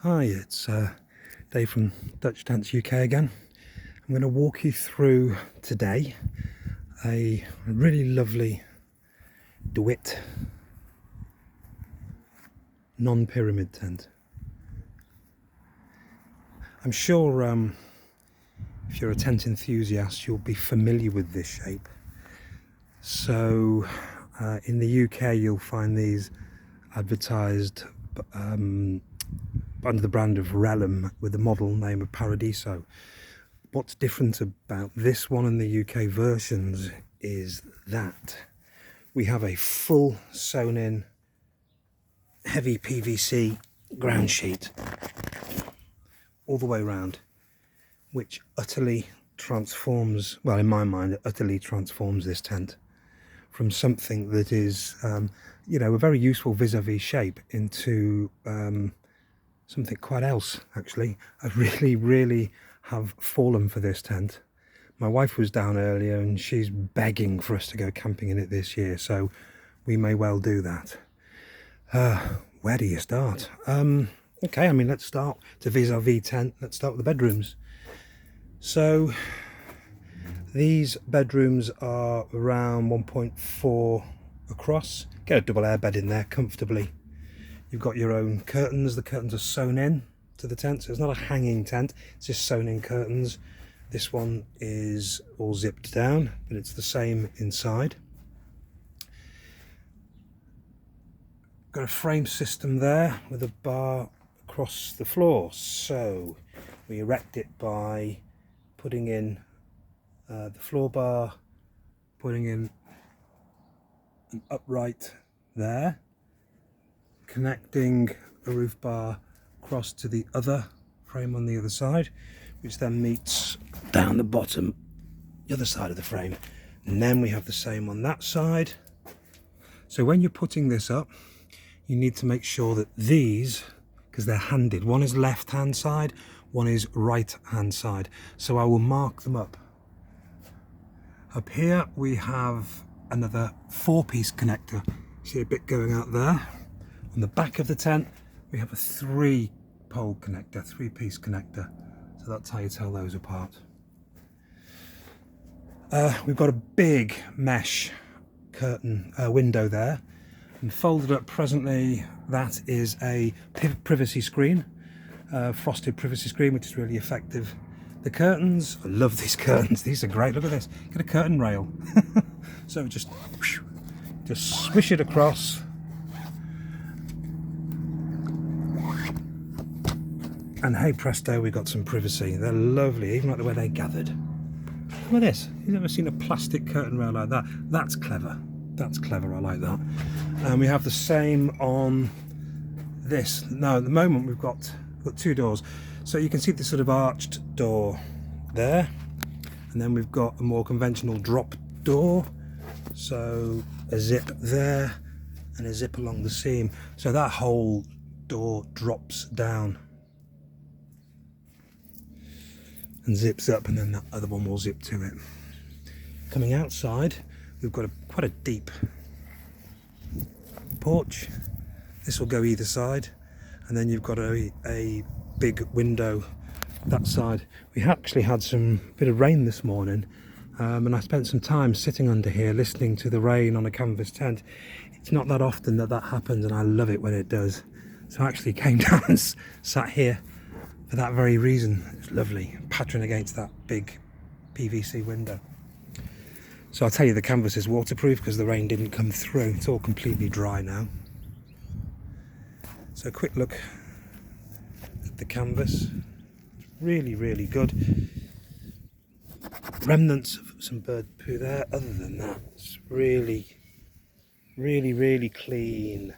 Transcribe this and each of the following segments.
Hi, it's Dave from Dutch Tents UK again. I'm going to walk you through today a really lovely Wit non-pyramid tent. I'm sure if you're a tent enthusiast you'll be familiar with this shape. So in the UK you'll find these advertised under the brand of Relum with the model name of Paradiso. What's different about this one and the UK versions is that we have a full sewn in heavy PVC ground sheet all the way around, which utterly transforms, well, in my mind, it utterly transforms this tent from something that is, you know, a very useful vis-a-vis shape into something quite else, actually. I really have fallen for this tent. My wife was down earlier and she's begging for us to go camping in it this year, so we may well do that. Where do you start? Okay, I mean, let's start to vis-a-vis tent. Let's start with the bedrooms. So these bedrooms are around 1.4 across. Get a double air bed in there comfortably. You've got your own curtains. The curtains are sewn in to the tent, so it's not a hanging tent, it's just sewn in curtains. This one is all zipped down, but it's the same inside. Got a frame system there with a bar across the floor, so we erect it by putting in the floor bar, putting in an upright there, connecting a roof bar across to the other frame on the other side, which then meets down the bottom, the other side of the frame, and then we have the same on that side. So when you're putting this up, you need to make sure that these, because they're handed, one is left hand side, one is right hand side, so I will mark them up. Up here we have another 4-piece connector. See a bit going out there. On the back of the tent we have a 3-pole connector, 3-piece connector, so that's how you tell those apart. We've got a big mesh curtain window there, and folded up presently that is a privacy screen, frosted privacy screen, which is really effective. The curtains, I love these curtains, these are great. Look at this, get a curtain rail. So just swish it across, and hey presto, we got some privacy. They're lovely, even like the way they're gathered. Look at this, you've never seen a plastic curtain rail like that. That's clever, I like that. And we have the same on this. Now at the moment we've got 2 doors, so you can see this sort of arched door there, and then we've got a more conventional drop door, so a zip there and a zip along the seam, so that whole door drops down and zips up, and then that other one will zip to it. Coming outside we've got quite a deep porch. This will go either side, and then you've got a big window that side. We actually had some bit of rain this morning, and I spent some time sitting under here listening to the rain on a canvas tent. It's not that often that happens, and I love it when it does. So I actually came down and sat here for that very reason. It's lovely, pattering against that big PVC window. So I'll tell you, the canvas is waterproof because the rain didn't come through. It's all completely dry now. So a quick look at the canvas. Really good. Remnants of some bird poo there. Other than that, it's really clean.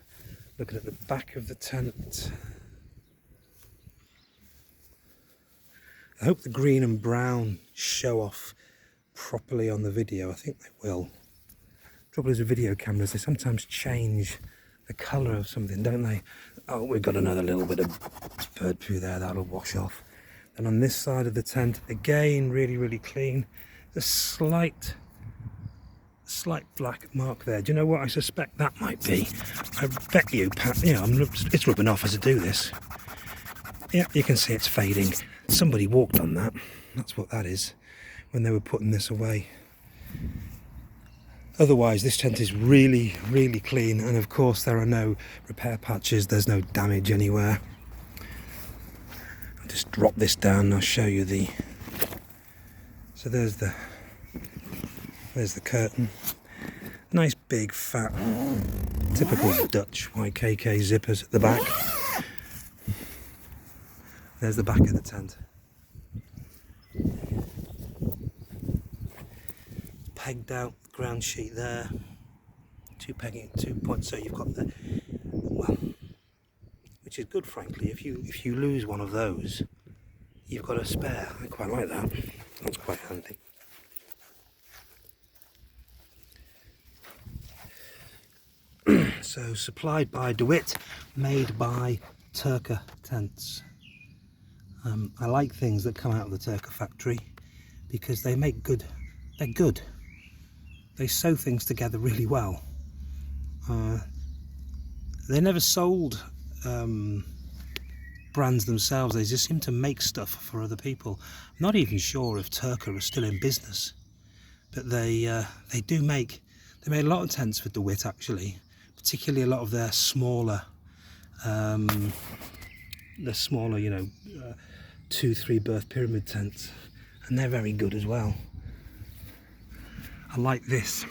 Looking at the back of the tent, I hope the green and brown show off properly on the video. I think they will. Trouble is with video cameras, they sometimes change the colour of something, don't they? Oh, we've got another little bit of bird poo there, that'll wash off. And on this side of the tent, again, really clean. There's a slight black mark there. Do you know what I suspect that might be? I bet you, Pat, you know, it's rubbing off as I do this. Yeah, you can see it's fading. Somebody walked on that. That's what that is when they were putting this away. Otherwise, this tent is really, really clean, and of course there are no repair patches, there's no damage anywhere. I'll just drop this down and I'll show you the... So there's the curtain. Nice big fat typical Dutch YKK zippers at the back. There's the back of the tent. Pegged out ground sheet there. 2 points, so you've got the, well, which is good frankly. If you lose one of those, you've got a spare. I quite like that. That's quite handy. So supplied by Wit, made by Turker Tents. I like things that come out of the Turker factory because they make good. They're good. They sew things together really well. They never sold brands themselves. They just seem to make stuff for other people. I'm not even sure if Turker are still in business, but they do make. They made a lot of tents for DeWitt actually. Particularly a lot of their smaller, you know, 2-3 berth pyramid tents, and they're very good as well. I like this.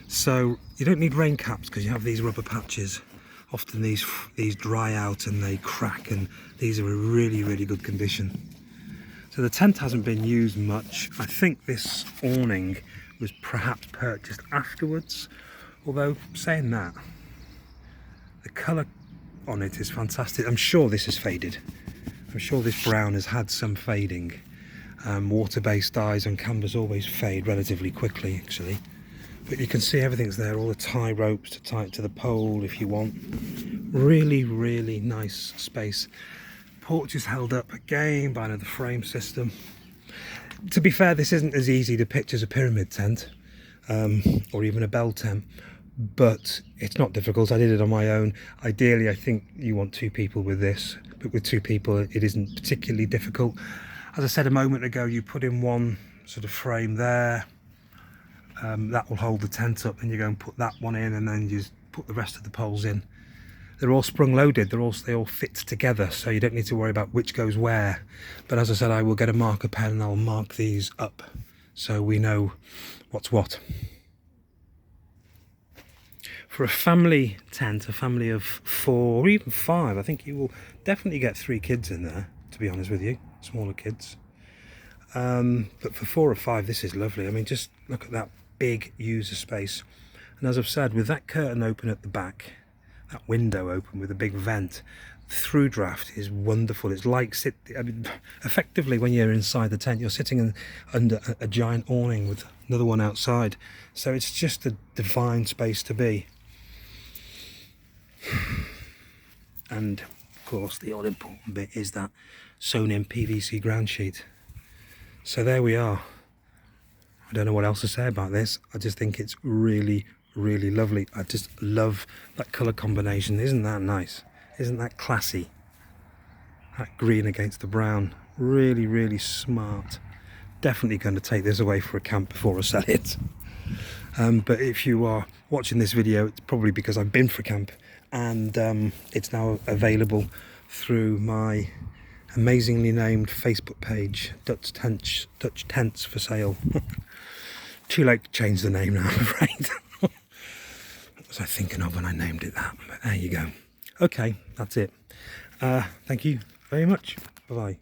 So you don't need rain caps because you have these rubber patches. Often these dry out and they crack, and these are in really, really good condition. So the tent hasn't been used much. I think this awning was perhaps purchased afterwards. Although, saying that, the colour on it is fantastic. I'm sure this is faded. I'm sure this brown has had some fading. Water-based dyes on canvas always fade relatively quickly, actually. But you can see everything's there, all the tie ropes to tie it to the pole if you want. Really, really nice space. Porch is held up again by another frame system. To be fair, this isn't as easy to pitch as a pyramid tent. Or even a bell tent, but it's not difficult. I did it on my own. Ideally, I think you want 2 people with this, but with 2 people it isn't particularly difficult. As I said a moment ago, you put in one sort of frame there, that will hold the tent up, and you go and put that one in, and then you just put the rest of the poles in. They're all sprung loaded, they all fit together, so you don't need to worry about which goes where. But as I said, I will get a marker pen and I'll mark these up so we know what's what. For a family tent, a family of 4 or even 5, I think you will definitely get 3 kids in there, to be honest with you, smaller kids. But for 4 or 5, this is lovely. I mean, just look at that big user space. And as I've said, with that curtain open at the back, that window open with a big vent, through draft is wonderful. It's like effectively when you're inside the tent, you're sitting under a giant awning with another one outside. So it's just a divine space to be. And of course, the all important bit is that sewn in PVC ground sheet. So there we are. I don't know what else to say about this. I just think it's really, really lovely. I just love that colour combination. Isn't that nice? Isn't that classy? That green against the brown. Really, really smart. Definitely going to take this away for a camp before I sell it. But if you are watching this video, it's probably because I've been for camp, and it's now available through my amazingly named Facebook page, Dutch Tents for Sale. Too late to change the name now, I'm afraid. What was I thinking of when I named it that? But there you go. Okay, that's it. Thank you very much. Bye-bye.